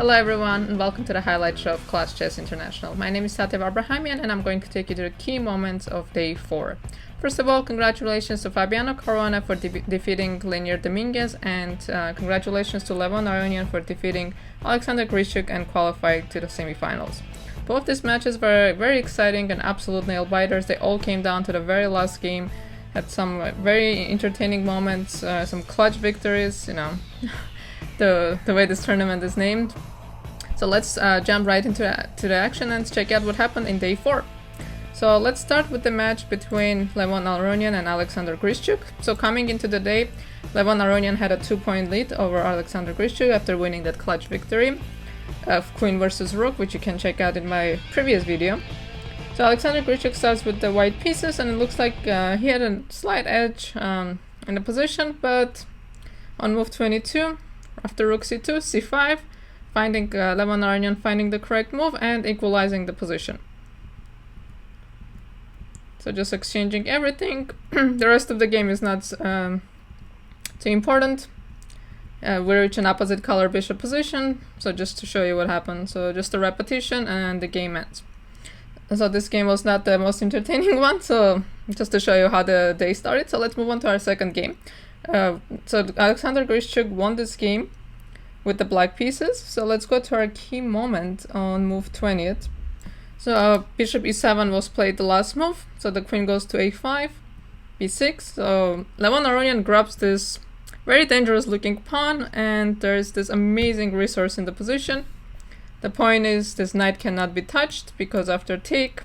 Hello everyone and welcome to the highlight show of Clash Chess International. My name is Tatev Abrahamyan and I'm going to take you to the key moments of day 4. First of all, congratulations to Fabiano Caruana for defeating Leinier Dominguez, and congratulations to Levon Aronian for defeating Alexander Grischuk and qualifying to the semifinals. Both these matches were very exciting and absolute nail-biters. They all came down to the very last game. Had some very entertaining moments, some clutch victories, you know, the way this tournament is named. So let's jump right into the action and check out what happened in day 4. So let's start with the match between Levon Aronian and Alexander Grischuk. So coming into the day, Levon Aronian had a 2-point lead over Alexander Grischuk after winning that clutch victory of Queen versus Rook, which you can check out in my previous video. So Alexander Grischuk starts with the white pieces, and it looks like he had a slight edge in the position, but on move 22, after Rook c2, c5, finding Levon Aronian finding the correct move and equalizing the position. So just exchanging everything. The rest of the game is not too important. We reach an opposite color bishop position, so just to show you what happened. So just a repetition and the game ends. So this game was not the most entertaining one, so just to show you how the day started. So let's move on to our second game. So Alexander Grischuk won this game with the black pieces. So let's go to our key moment on move 20th. So bishop e7 was played the last move. So the queen goes to a5, b6. So Levon Aronian grabs this very dangerous looking pawn, and there's this amazing resource in the position. The point is this knight cannot be touched because after take,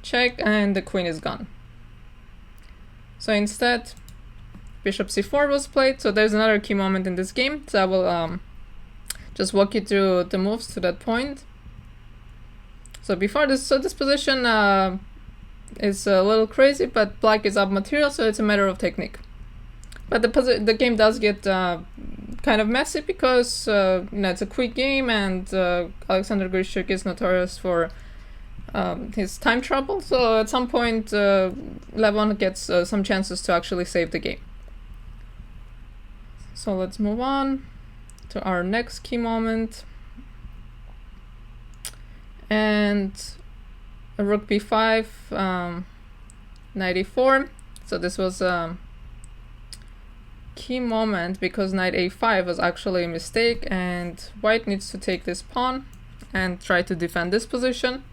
check, and the queen is gone. So instead, bishop c4 was played. So there's another key moment in this game. So I will just walk you through the moves to that point. So before this, this position is a little crazy, but black is up material, so it's a matter of technique. But the game does get kind of messy because you know, it's a quick game, and Alexander Grischuk is notorious for his time trouble. So at some point, Levon gets some chances to actually save the game. So let's move on to our next key moment. And a rook b5, knight e4. So this was a key moment because knight a5 was actually a mistake, and white needs to take this pawn and try to defend this position.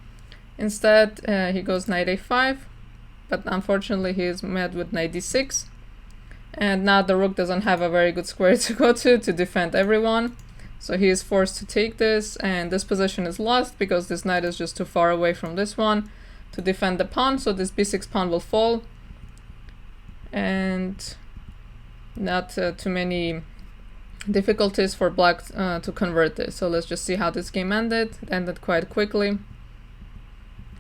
Instead, he goes knight a5, but unfortunately he is met with knight d6. And now the rook doesn't have a very good square to go to defend everyone. So he is forced to take this, and this position is lost because this knight is just too far away from this one to defend the pawn. So this b6 pawn will fall, and not too many difficulties for black to convert this. So let's just see how this game ended. It ended quite quickly.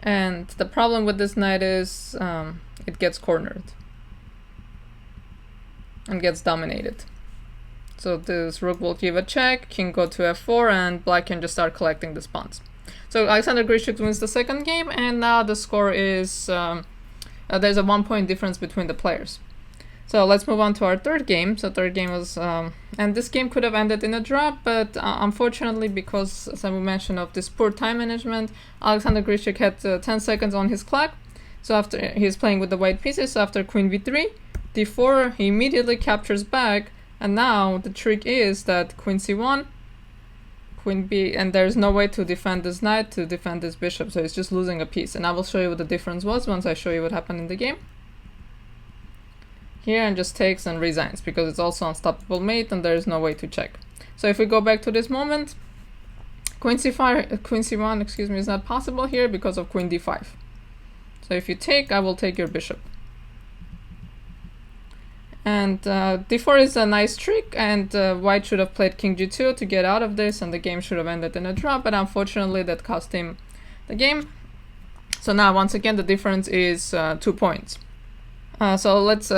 And the problem with this knight is it gets cornered and gets dominated. So this rook will give a check, king go to f4, and black can just start collecting the pawns. So Alexander Grischuk wins the second game, and now the score is there's a 1-point difference between the players. So let's move on to our third game. So third game was, and this game could have ended in a draw, but unfortunately, because as I mentioned of this poor time management, Alexander Grischuk had 10 seconds on his clock. So after he's playing with the white pieces, so after queen v3, d4, he immediately captures back. And now the trick is that queen c1, queen b, and there's no way to defend this knight, to defend this bishop, so it's just losing a piece. And I will show you what the difference was once I show you what happened in the game. Here, and just takes and resigns because it's also unstoppable mate and there's no way to check. So if we go back to this moment, queen c1, excuse me, is not possible here because of queen d5. So if you take, I will take your bishop. And d4 is a nice trick, and white should have played king g2 to get out of this, and the game should have ended in a draw, but unfortunately that cost him the game. So now once again the difference is 2 points. So let's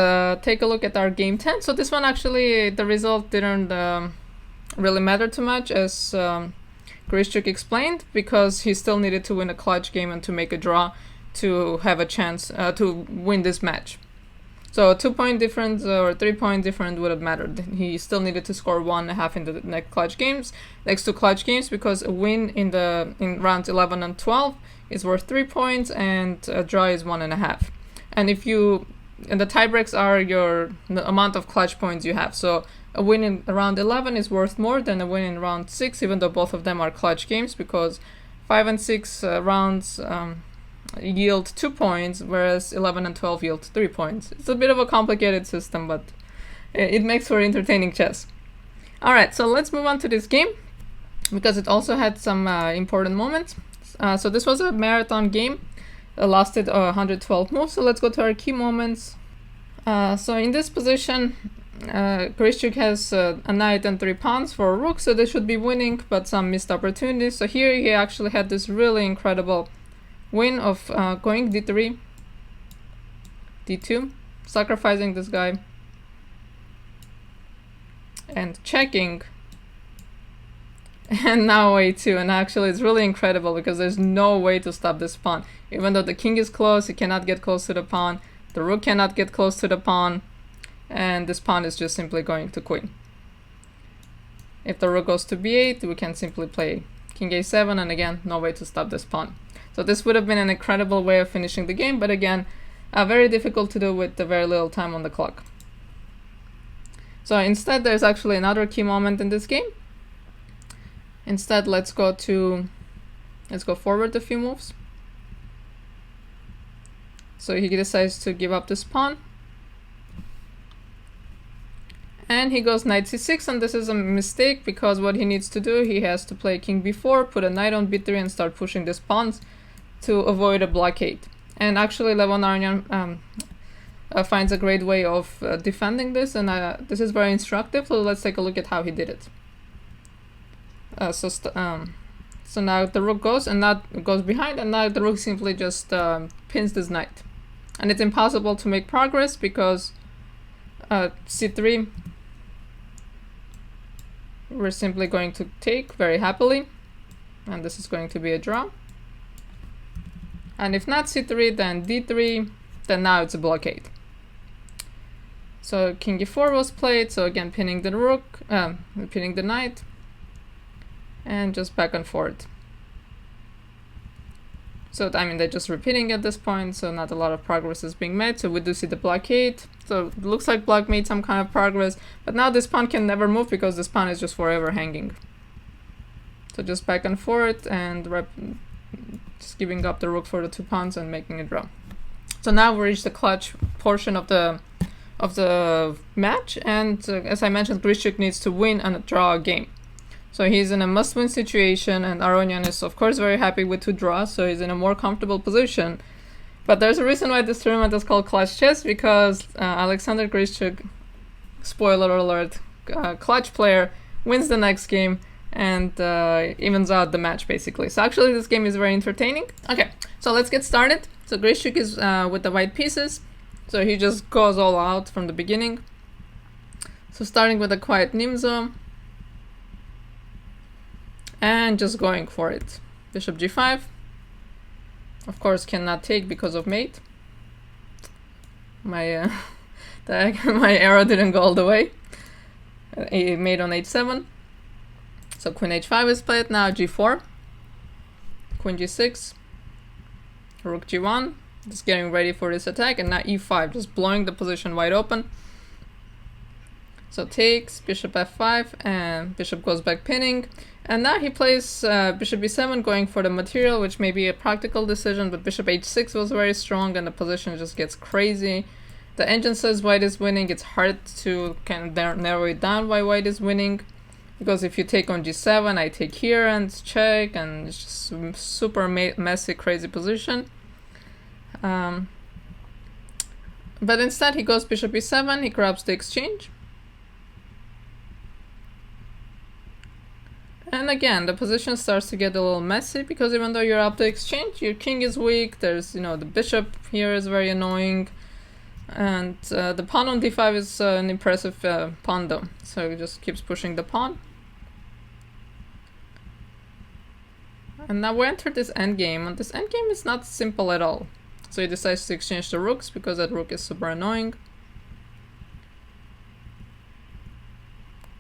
take a look at our game 10. So this one actually the result didn't really matter too much, as Grischuk explained, because he still needed to win a clutch game and to make a draw to have a chance to win this match. So a 2-point difference or 3-point difference would have mattered. He still needed to score 1.5 in the next two clutch games, because a win in rounds 11 and 12 is worth 3 points and a draw is 1.5. And the tiebreaks are the amount of clutch points you have. So a win in round 11 is worth more than a win in round 6, even though both of them are clutch games, because 5 and 6 rounds yield 2 points, whereas 11 and 12 yield 3 points. It's a bit of a complicated system, but it makes for entertaining chess. Alright, so let's move on to this game, because it also had some important moments. So this was a marathon game. It lasted 112 moves, so let's go to our key moments. So in this position, Grischuk has a knight and 3 pawns for a rook, so they should be winning, but some missed opportunities. So here he actually had this really incredible win of going d3, d2, sacrificing this guy, and checking, and now a2. And actually it's really incredible, because there's no way to stop this pawn. Even though the king is close, he cannot get close to the pawn, the rook cannot get close to the pawn, and this pawn is just simply going to queen. If the rook goes to b8, we can simply play king a7, and again, no way to stop this pawn. So this would have been an incredible way of finishing the game, but again, very difficult to do with the very little time on the clock. So instead, there's actually another key moment in this game. Instead, let's go forward a few moves. So he decides to give up this pawn, and he goes knight c6, and this is a mistake, because what he needs to do, he has to play king b4, put a knight on b3, and start pushing these pawns to avoid a blockade. And actually Levon Aronian finds a great way of defending this, and this is very instructive, so let's take a look at how he did it. So now the rook goes, and now it goes behind, and now the rook simply just pins this knight. And it's impossible to make progress, because c3, we're simply going to take very happily, and this is going to be a draw. And if not c3, then d3, then now it's a blockade. So king e4 was played, so again pinning the rook, pinning the knight, and just back and forth. So I mean, they're just repeating at this point, so not a lot of progress is being made. So we do see the blockade. So it looks like black made some kind of progress, but now this pawn can never move, because this pawn is just forever hanging. So just back and forth, and just giving up the rook for the 2 pawns and making a draw. So now we reach the clutch portion of the match, and as I mentioned, Grischuk needs to win and draw a game. So he's in a must-win situation, and Aronian is of course very happy with 2 draws, so he's in a more comfortable position. But there's a reason why this tournament is called Clutch Chess, because Alexander Grischuk, spoiler alert, clutch player, wins the next game and evens out the match basically. So actually this game is very entertaining. Okay, so let's get started. So Grischuk is with the white pieces, so he just goes all out from the beginning. So starting with a quiet Nimzo, and just going for it. Bishop g5. Of course cannot take because of mate. My my arrow didn't go all the way. Mate on h7. So queen h5 is played. Now g4. Queen g6. Rook g1. Just getting ready for this attack. And now e5. Just blowing the position wide open. So takes, bishop f5, and bishop goes back pinning. And now he plays bishop b7, going for the material, which may be a practical decision, but bishop h6 was very strong, and the position just gets crazy. The engine says white is winning. It's hard to kind of narrow it down why white is winning, because if you take on g7, I take here and check, and it's just super messy, crazy position. But instead he goes bishop e7, he grabs the exchange. And again, the position starts to get a little messy, because even though you're up the exchange, your king is weak. There's, the bishop here is very annoying. And the pawn on d5 is an impressive pawn though. So he just keeps pushing the pawn. And now we enter this endgame, and this endgame is not simple at all. So he decides to exchange the rooks, because that rook is super annoying.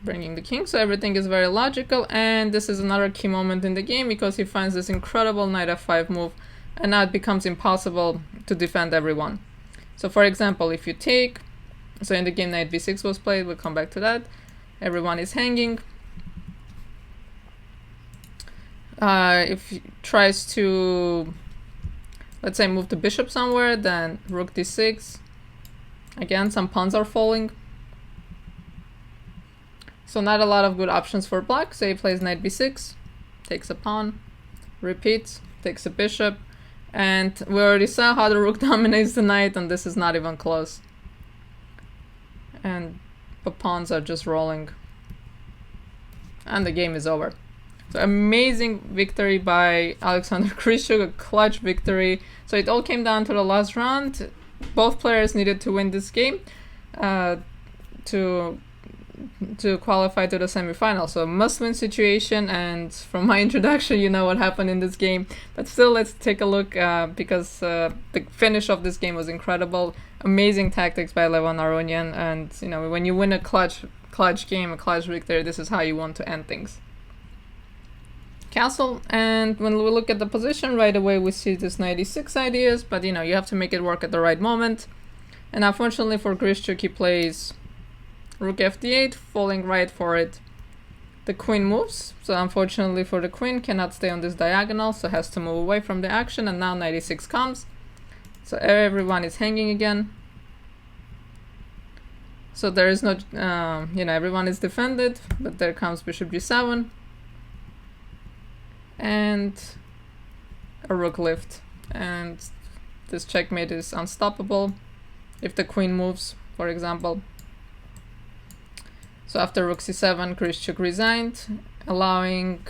bringing the king, so everything is very logical, and this is another key moment in the game because he finds this incredible knight f5 move, and now it becomes impossible to defend everyone. So for example, if you take, so in the game knight b6 was played, we'll come back to that, everyone is hanging. If he tries to, let's say, move the bishop somewhere, then rook d6, again some pawns are falling. So not a lot of good options for black. So he plays knight b6, takes a pawn, repeats, takes a bishop, and we already saw how the rook dominates the knight, and this is not even close. And the pawns are just rolling. And the game is over. So amazing victory by Alexander Grischuk, a clutch victory. So it all came down to the last round. Both players needed to win this game to qualify to the semifinal. So must-win situation, and from my introduction you know what happened in this game, but still let's take a look because the finish of this game was incredible. Amazing tactics by Levon Aronian, and you know, when you win a clutch game, a clutch victory, this is how you want to end things. Castle, and when we look at the position right away we see this knight e6 ideas, but you know, you have to make it work at the right moment. And unfortunately for Grischuk, he plays rook fd8, falling right for it. The queen moves, so unfortunately for the queen, cannot stay on this diagonal, so has to move away from the action, and now knight e6 comes. So everyone is hanging again. So there is no, you know, everyone is defended, but there comes bishop g7. And a rook lift. And this checkmate is unstoppable if the queen moves, for example. So after rook c7, Grischuk resigned, allowing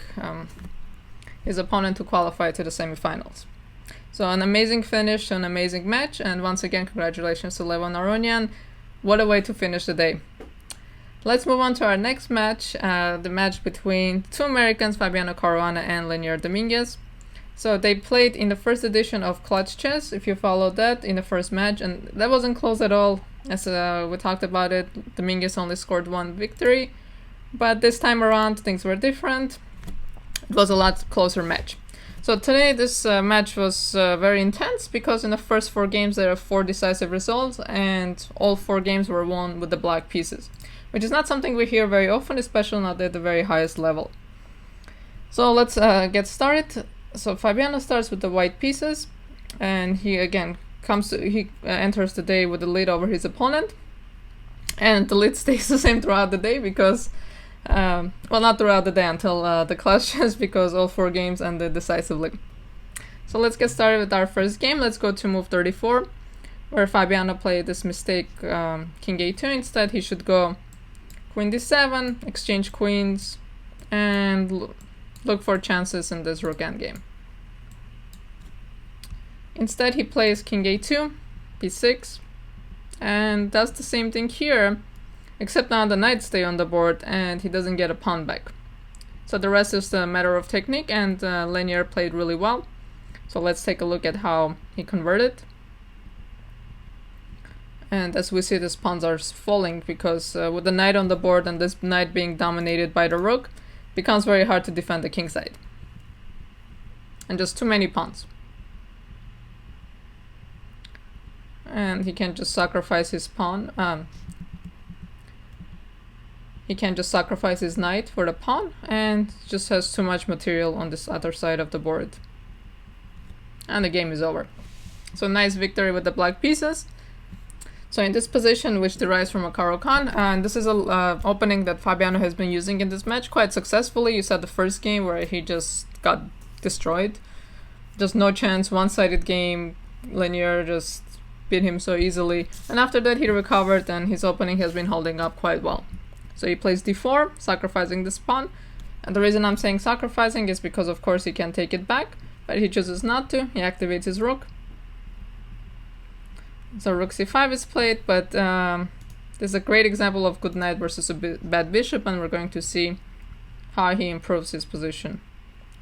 his opponent to qualify to the semifinals. So an amazing finish, an amazing match, and once again congratulations to Levon Aronian. What a way to finish the day. Let's move on to our next match, the match between two Americans, Fabiano Caruana and Leinier Dominguez. So they played in the first edition of Clutch Chess, if you followed that, in the first match, and that wasn't close at all. As we talked about it, Dominguez only scored one victory, but this time around things were different. It was a lot closer match. So today this match was very intense because in the first 4 games there are 4 decisive results, and all 4 games were won with the black pieces, which is not something we hear very often, especially not at the very highest level. So let's get started. So Fabiano starts with the white pieces, and he again enters the day with the lead over his opponent, and the lead stays the same throughout the day because well, not throughout the day until the clashes, because all 4 games ended decisively. So let's get started with our first game. Let's go to move 34, where Fabiano played this mistake, king a2. Instead he should go queen d7, exchange queens, and look for chances in this rook endgame. Instead he plays king a2, b6, and does the same thing here, except now the knights stay on the board and he doesn't get a pawn back. So the rest is a matter of technique, and Leinier played really well. So let's take a look at how he converted. And as we see, these pawns are falling because with the knight on the board and this knight being dominated by the rook, it becomes very hard to defend the king side. And just too many pawns. And he can't just sacrifice his pawn. He can't just sacrifice his knight for the pawn, and just has too much material on this other side of the board. And the game is over. So nice victory with the black pieces. So in this position, which derives from a Caro-Kann, and this is a opening that Fabiano has been using in this match quite successfully. You saw the first game where he just got destroyed. Just no chance, one-sided game. Leinier just beat him so easily. And after that he recovered, and his opening has been holding up quite well. So he plays d4, sacrificing this pawn. And the reason I'm saying sacrificing is because of course he can take it back, but he chooses not to. He activates his rook. So rook c5 is played, but this is a great example of good knight versus a bad bishop, and we're going to see how he improves his position.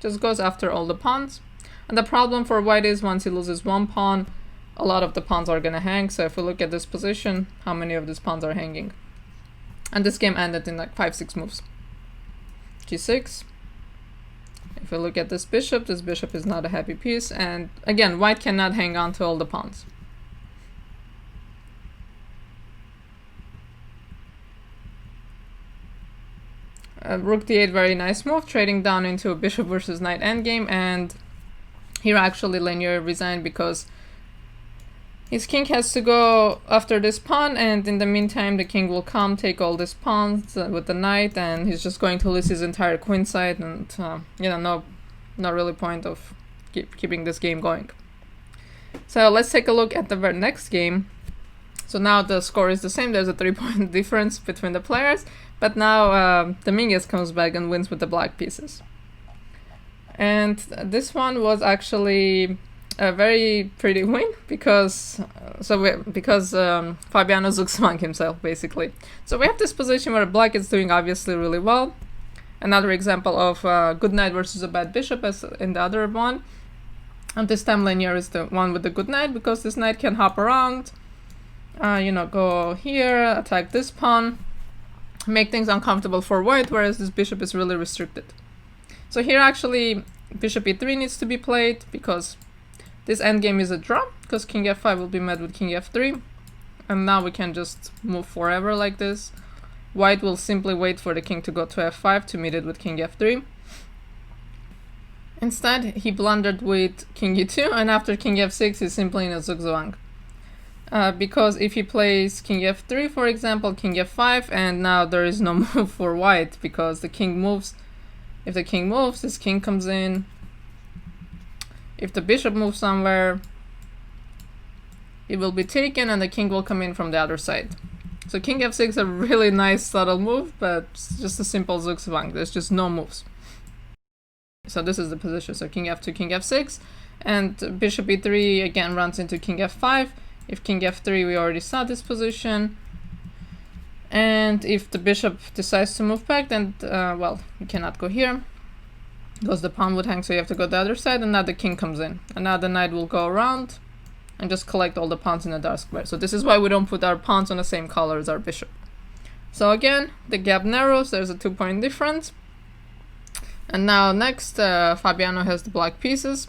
Just goes after all the pawns. And the problem for white is once he loses one pawn, a lot of the pawns are going to hang. So if we look at this position, how many of these pawns are hanging? And this game ended in like 5-6 moves. G6. If we look at this bishop is not a happy piece, and again, white cannot hang on to all the pawns. Rook d8, very nice move, trading down into a bishop versus knight endgame, and here actually Leinier resigned because his king has to go after this pawn, and in the meantime the king will come, take all these pawns with the knight, and he's just going to lose his entire queen side, and you know, no really point of keeping this game going. So let's take a look at the very next game. So now the score is the same, there's a 3-point difference between the players, but now Dominguez comes back and wins with the black pieces. And this one was actually a very pretty win because Fabiano swung himself, basically. So we have this position where black is doing obviously really well. Another example of good knight versus a bad bishop as in the other one. And this time Leinier is the one with the good knight because this knight can hop around, you know, go here, attack this pawn, make things uncomfortable for white, whereas this bishop is really restricted. So here actually bishop e3 needs to be played because this endgame is a draw, because king f5 will be met with king f3, and now we can just move forever like this. White will simply wait for the king to go to f5 to meet it with king f3. Instead, he blundered with king e2, and after king f6, he's simply in a zugzwang. Because if he plays king f3, for example, king f5, and now there is no move for white because the king moves. If the king moves, this king comes in. If the bishop moves somewhere, it will be taken and the king will come in from the other side. So king f6 is a really nice subtle move, but it's just a simple zugzwang. There's just no moves. So this is the position. So king f2, king f6, and bishop e3 again runs into king f5. If king f3, we already saw this position. And if the bishop decides to move back, then, well, you cannot go here because the pawn would hang, so you have to go the other side, and now the king comes in. And now the knight will go around and just collect all the pawns in a dark square. So this is why we don't put our pawns on the same color as our bishop. So again, the gap narrows, there's a 2-point difference. And now next, Fabiano has the black pieces.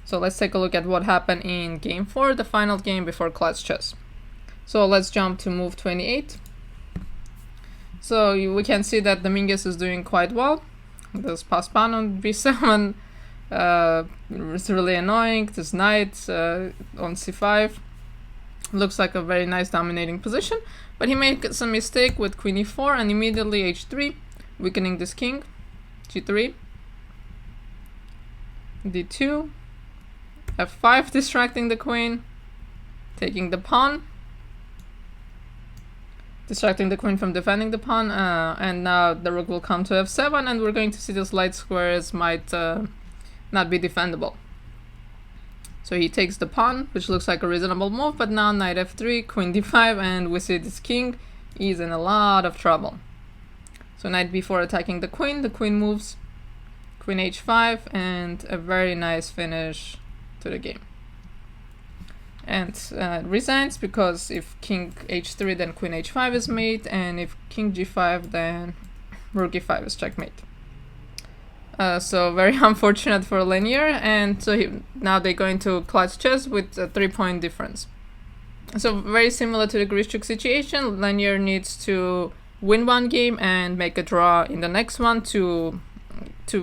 So let's take a look at what happened in game 4, the final game before clutch chess. So let's jump to move 28. So we can see that Dominguez is doing quite well. This pass pawn on b7 is really annoying. This knight on c5 looks like a very nice dominating position, but he made some mistake with queen e4 and immediately h3, weakening this king. g3, d2, f5, distracting the queen, taking the pawn, distracting the queen from defending the pawn, and now the rook will come to f7, and we're going to see those light squares might not be defendable. So he takes the pawn, which looks like a reasonable move, but now knight f3, queen d5, and we see this king is in a lot of trouble. So knight b4 attacking the queen moves, queen h5, and a very nice finish to the game. And resigns because if king h3, then queen h5 is mate, and if king g5, then rook e5 is checkmate. So very unfortunate for Leinier, and so now they go into clutch chess with a 3-point difference. So very similar to the Grischuk situation, Leinier needs to win one game and make a draw in the next one to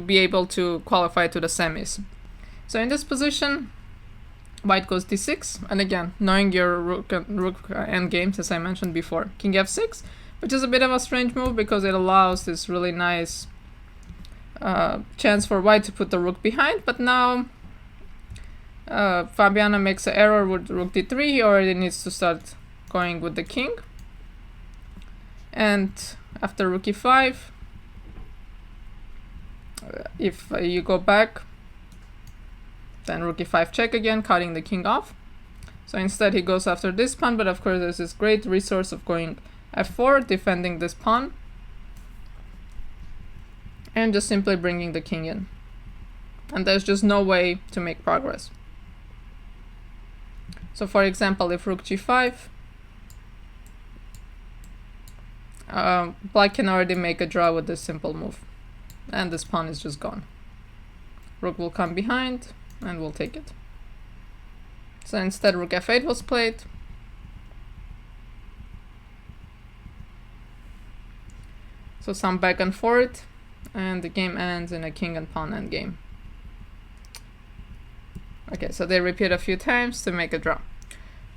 be able to qualify to the semis. So in this position, white goes d6, and again, knowing your rook endgames, as I mentioned before, king f6, which is a bit of a strange move because it allows this really nice chance for white to put the rook behind, but now Fabiano makes an error with rook d3, he already needs to start going with the king, and after rook e5, if you go back, then rook e5 check again, cutting the king off. So instead he goes after this pawn, but of course there's this great resource of going f4, defending this pawn, and just simply bringing the king in. And there's just no way to make progress. So for example, if rook g5, Black can already make a draw with this simple move. And this pawn is just gone. Rook will come behind, and we'll take it. So instead, rook f8 was played. So some back and forth, and the game ends in a king and pawn endgame. Okay, so they repeat a few times to make a draw.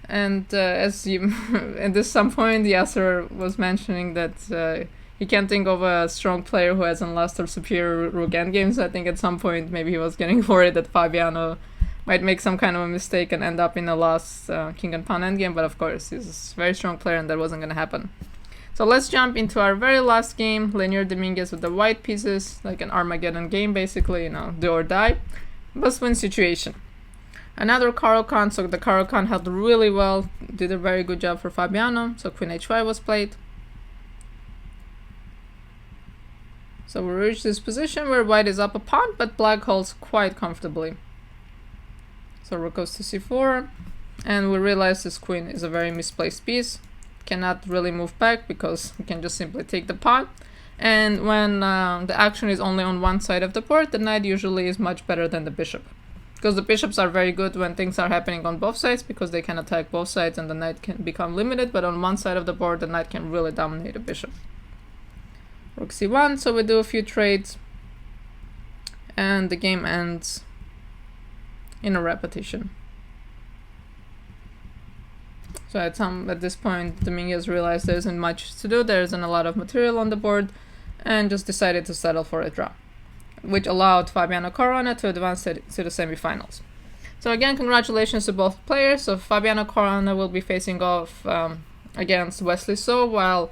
And as you, at this some point, Yasser was mentioning that he can't think of a strong player who hasn't lost or superior rook endgame. So I think at some point maybe he was getting worried that Fabiano might make some kind of a mistake and end up in a lost king and pawn endgame. But of course, he's a very strong player, and that wasn't going to happen. So let's jump into our very last game, Leinier Dominguez with the white pieces, like an Armageddon game, basically, you know, do or die, must-win situation. Another Caro-Kann, so the Caro-Kann held really well, did a very good job for Fabiano, so queen h5 was played. So we reach this position where white is up a pawn, but black holds quite comfortably. So rook goes to c4, and we realize this queen is a very misplaced piece. Cannot really move back because we can just simply take the pawn. And when the action is only on one side of the board, the knight usually is much better than the bishop. Because the bishops are very good when things are happening on both sides, because they can attack both sides and the knight can become limited, but on one side of the board the knight can really dominate a bishop. Rook c1, so we do a few trades, and the game ends in a repetition. So at this point, Dominguez realized there isn't much to do, there isn't a lot of material on the board, and just decided to settle for a draw, which allowed Fabiano Caruana to advance to the semifinals. So again, congratulations to both players. So Fabiano Caruana will be facing off against Wesley So, while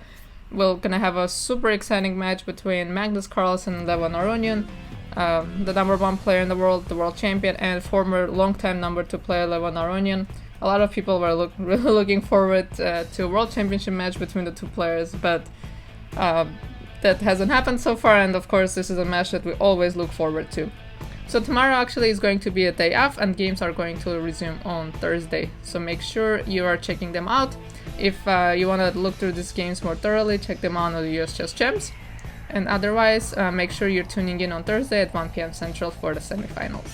we're gonna have a super exciting match between Magnus Carlsen and Levon Aronian, the #1 player in the world champion, and former long-time #2 player Levon Aronian. A lot of people were really looking forward to a world championship match between the two players, but that hasn't happened so far, and of course this is a match that we always look forward to. So tomorrow actually is going to be a day off, and games are going to resume on Thursday, so make sure you are checking them out. If you want to look through these games more thoroughly, check them out on the US Chess Gems, and otherwise make sure you're tuning in on Thursday at 1 p.m. Central for the semifinals.